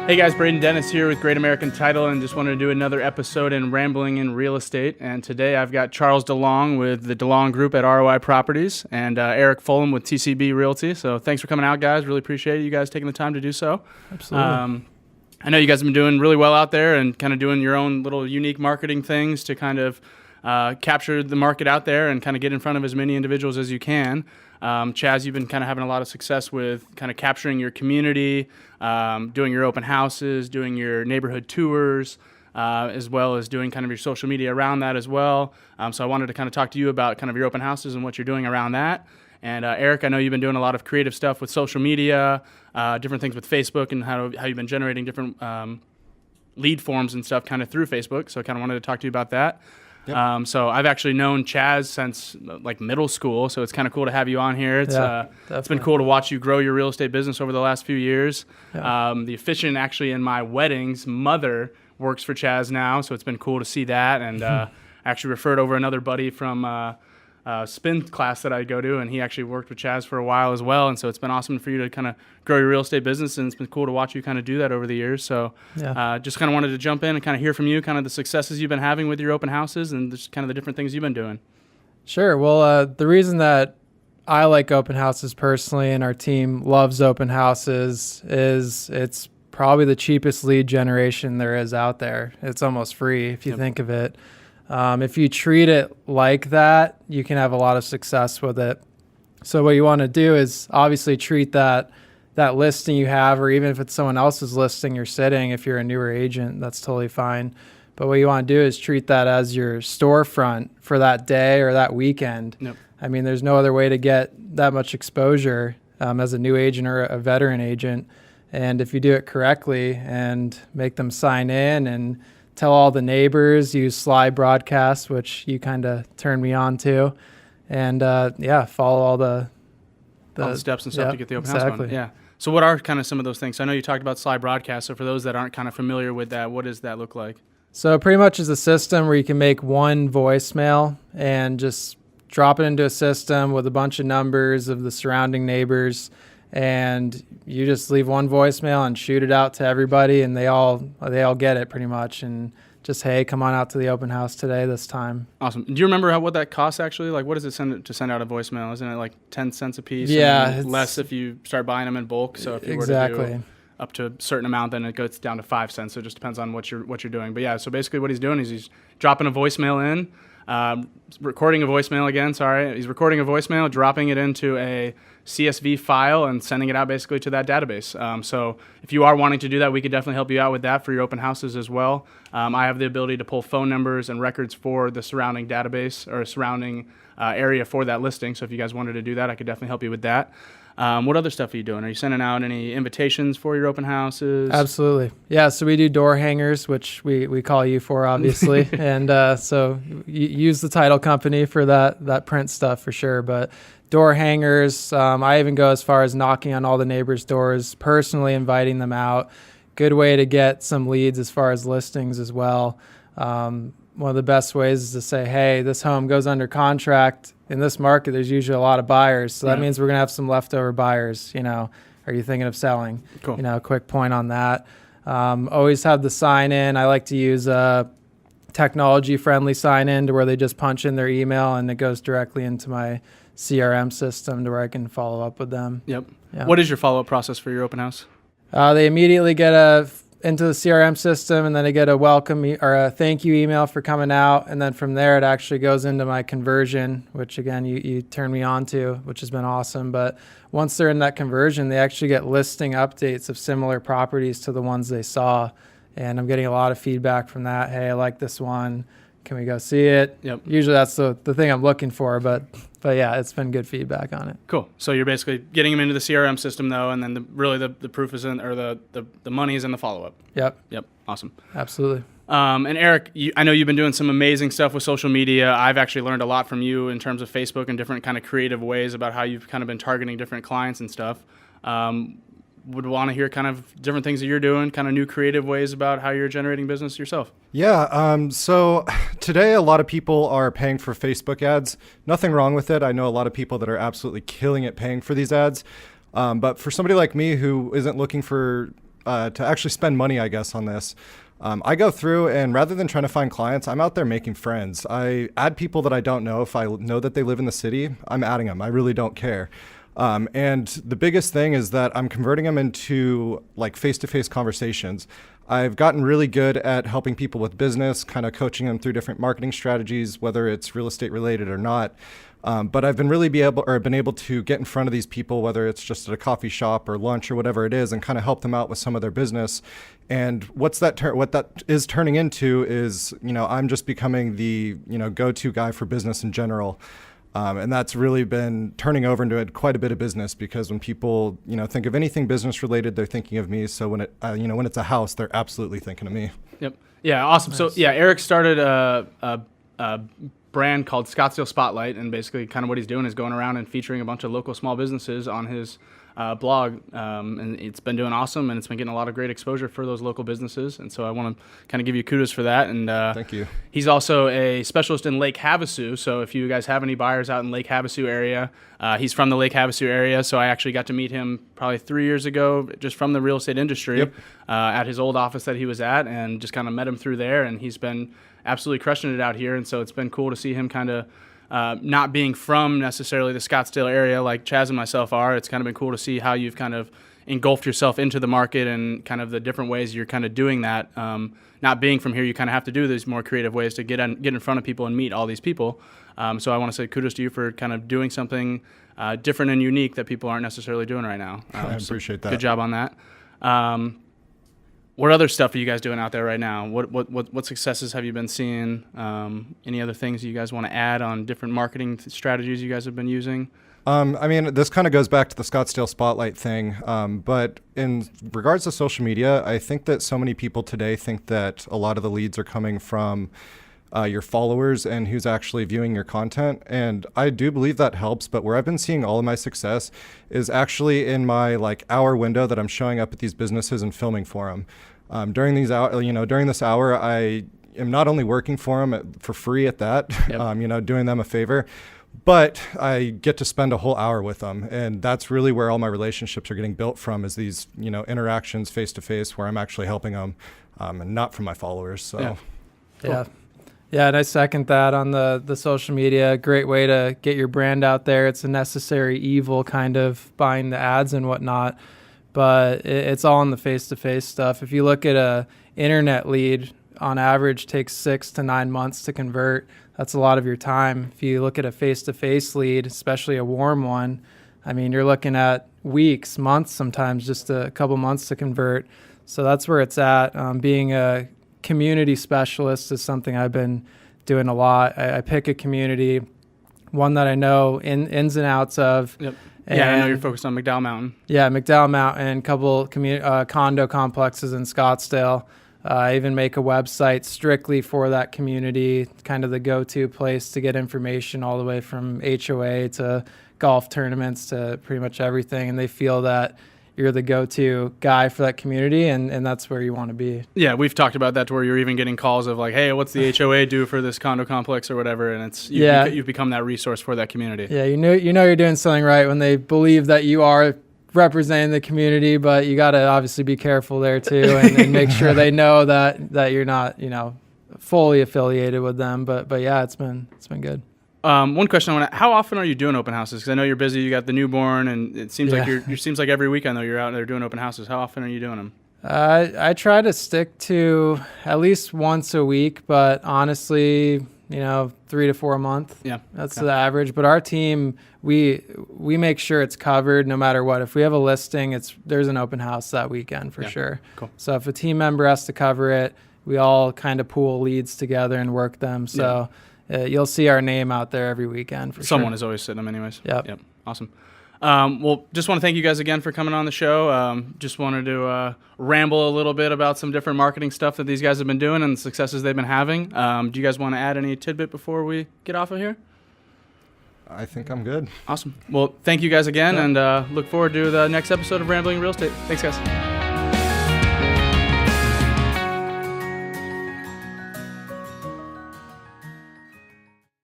Hey guys, Braden Dennis here with Great American Title, and just wanted to do another episode in Rambling in Real Estate. And today I've got Charles DeLong with the DeLong Group at ROI Properties and Eric Fulham with TCB Realty. So thanks for coming out, guys. Really appreciate you guys taking the time to do so. Absolutely. I know you guys have been doing really well out there and kind of doing your own little unique marketing things to kind of capture the market out there and kind of get in front of as many individuals as you can. Chaz, you've been kind of having a lot of success with kind of capturing your community, doing your open houses, doing your neighborhood tours, as well as doing kind of your social media around that as well. So I wanted to kind of talk to you about kind of your open houses and what you're doing around that. And Eric, I know you've been doing a lot of creative stuff with social media, different things with Facebook, and how you've been generating different lead forms and stuff kind of through Facebook. So I kind of wanted to talk to you about that. Yep. So I've actually known Chaz since like middle school, so it's kind of cool to have you on here. It's been cool to watch you grow your real estate business over the last few years. Yeah. The officiant actually in my wedding's mother works for Chaz now, so it's been cool to see that. And actually referred over another buddy from spin class that I go to, and he actually worked with Chaz for a while as well. And so it's been awesome for you to kind of grow your real estate business, and it's been cool to watch you kind of do that over the years. So just kind of wanted to jump in and kind of hear from you, kind of the successes you've been having with your open houses and just kind of the different things you've been doing. Sure. Well, the reason that I like open houses personally and our team loves open houses is it's probably the cheapest lead generation there is out there. It's almost free if you think of it. If you treat it like that, you can have a lot of success with it. So what you want to do is obviously treat that listing you have, or even if it's someone else's listing you're sitting, if you're a newer agent, that's totally fine. But what you want to do is treat that as your storefront for that day or that weekend. Yep. I mean, there's no other way to get that much exposure as a new agent or a veteran agent. And if you do it correctly and make them sign in and tell all the neighbors, use Sly Broadcast, which you kind of turned me on to, and follow all the steps and stuff to get the open house going. Yeah. So what are kind of some of those things? So I know you talked about Sly Broadcast. So for those that aren't kind of familiar with that, what does that look like? So pretty much is a system where you can make one voicemail and just drop it into a system with a bunch of numbers of the surrounding neighbors, and you just leave one voicemail and shoot it out to everybody, and they all get it pretty much, and just, hey, come on out to the open house today this time. Awesome. Do you remember what that costs actually? Like, what does it to send out a voicemail? Isn't it like 10 cents a piece? Yeah. And less if you start buying them in bulk. So if you were to do up to a certain amount, then it goes down to 5 cents. So it just depends on what you're doing. But yeah, so basically what he's doing is he's dropping a voicemail in, recording a voicemail again, sorry. He's recording a voicemail, dropping it into a CSV file and sending it out basically to that database. So if you are wanting to do that, we could definitely help you out with that for your open houses as well. I have the ability to pull phone numbers and records for the surrounding database or surrounding area for that listing. So if you guys wanted to do that, I could definitely help you with that. What other stuff are you doing? Are you sending out any invitations for your open houses? Absolutely. Yeah, so we do door hangers, which we call you for, obviously. And so you use the title company for that print stuff for sure. But door hangers, I even go as far as knocking on all the neighbors' doors, personally inviting them out. Good way to get some leads as far as listings as well. One of the best ways is to say, hey, this home goes under contract. In this market, there's usually a lot of buyers. So that means we're going to have some leftover buyers. Are you thinking of selling? Cool. A quick point on that. Always have the sign in. I like to use a technology-friendly sign in to where they just punch in their email and it goes directly into my CRM system to where I can follow up with them. Yep. What is your follow-up process for your open house? They immediately get into the CRM system, and then I get a welcome or a thank you email for coming out. And then from there, it actually goes into my conversion, which again, you turned me on to, which has been awesome. But once they're in that conversion, they actually get listing updates of similar properties to the ones they saw. And I'm getting a lot of feedback from that. Hey, I like this one. Can we go see it? Yep. Usually that's the thing I'm looking for, but yeah, it's been good feedback on it. Cool. So you're basically getting them into the CRM system though, and then the proof is in, or the money is in the follow-up. Yep. Awesome. Absolutely. And Eric, I know you've been doing some amazing stuff with social media. I've actually learned a lot from you in terms of Facebook and different kind of creative ways about how you've kind of been targeting different clients and stuff. Would want to hear kind of different things that you're doing, kind of new creative ways about how you're generating business yourself. Yeah. So today, a lot of people are paying for Facebook ads. Nothing wrong with it. I know a lot of people that are absolutely killing it paying for these ads. But for somebody like me who isn't looking for to actually spend money, I guess, on this. I go through and rather than trying to find clients, I'm out there making friends. I add people that I don't know. If I know that they live in the city, I'm adding them. I really don't care. And the biggest thing is that I'm converting them into like face-to-face conversations. I've gotten really good at helping people with business, kind of coaching them through different marketing strategies, whether it's real estate related or not. But I've been really been able to get in front of these people, whether it's just at a coffee shop or lunch or whatever it is, and kind of help them out with some of their business. And what that is turning into is, I'm just becoming the, go-to guy for business in general. And that's really been turning over into quite a bit of business because when people, think of anything business related, they're thinking of me. So when when it's a house, they're absolutely thinking of me. Yep. Yeah. Awesome. Nice. So yeah, Eric started a brand called Scottsdale Spotlight, and basically kind of what he's doing is going around and featuring a bunch of local small businesses on his blog, and it's been doing awesome, and it's been getting a lot of great exposure for those local businesses, and so I want to kind of give you kudos for that. And thank you. He's also a specialist in Lake Havasu, so if you guys have any buyers out in Lake Havasu area, he's from the Lake Havasu area, so I actually got to meet him probably 3 years ago just from the real estate industry. Yep. At his old office that he was at, and just kind of met him through there, and he's been absolutely crushing it out here, and so it's been cool to see him kind of not being from necessarily the Scottsdale area like Chaz and myself are. It's kind of been cool to see how you've kind of engulfed yourself into the market and kind of the different ways you're kind of doing that. Not being from here, you kind of have to do these more creative ways to get in front of people and meet all these people. So I want to say kudos to you for kind of doing something different and unique that people aren't necessarily doing right now. I appreciate that. Good job on that. What other stuff are you guys doing out there right now? What successes have you been seeing? Any other things you guys want to add on different marketing strategies you guys have been using? This kind of goes back to the Scottsdale Spotlight thing. But in regards to social media, I think that so many people today think that a lot of the leads are coming from your followers and who's actually viewing your content. And I do believe that helps, but where I've been seeing all of my success is actually in my hour window that I'm showing up at these businesses and filming for them. During this hour, I am not only working for them for free at that, yep. Doing them a favor, but I get to spend a whole hour with them. And that's really where all my relationships are getting built from, is these, interactions face to face where I'm actually helping them, and not from my followers. So, yeah. Cool. Yeah. Yeah, and I second that on the social media. Great way to get your brand out there. It's a necessary evil, kind of buying the ads and whatnot, but it's all in the face-to-face stuff. If you look at a internet lead, on average takes 6 to 9 months to convert. That's a lot of your time. If you look at a face-to-face lead, especially a warm one, you're looking at weeks, months, sometimes just a couple months to convert. So that's where it's at. Being a community specialist is something I've been doing a lot. I pick a community, one that I know ins and outs of. Yep. Yeah, I know you're focused on McDowell Mountain. Yeah, McDowell Mountain, a couple condo complexes in Scottsdale. I even make a website strictly for that community, kind of the go-to place to get information all the way from HOA to golf tournaments to pretty much everything. And they feel that you're the go-to guy for that community, and that's where you want to be. Yeah, we've talked about that to where you're even getting calls of like, hey, what's the HOA do for this condo complex or whatever, and you've become that resource for that community. Yeah, you know you're doing something right when they believe that you are representing the community, but you got to obviously be careful there too, and make sure they know that you're not fully affiliated with them. But yeah, it's been good. One question I want to: how often are you doing open houses? Because I know you're busy. You got the newborn, and it seems like it seems like every weekend though you're out there doing open houses. How often are you doing them? I try to stick to at least once a week, but honestly, 3 to 4 a month. Yeah, that's the average. But our team, we make sure it's covered no matter what. If we have a listing, there's an open house that weekend for sure. Cool. So if a team member has to cover it, we all kind of pool leads together and work them. So. Yeah. You'll see our name out there every weekend for Someone sure. is always sitting them anyways. Yep. Awesome. Well, just want to thank you guys again for coming on the show. Just wanted to ramble a little bit about some different marketing stuff that these guys have been doing and the successes they've been having. Do you guys want to add any tidbit before we get off of here? I think I'm good. Awesome. Well, thank you guys again, and look forward to the next episode of Rambling Real Estate. Thanks, guys.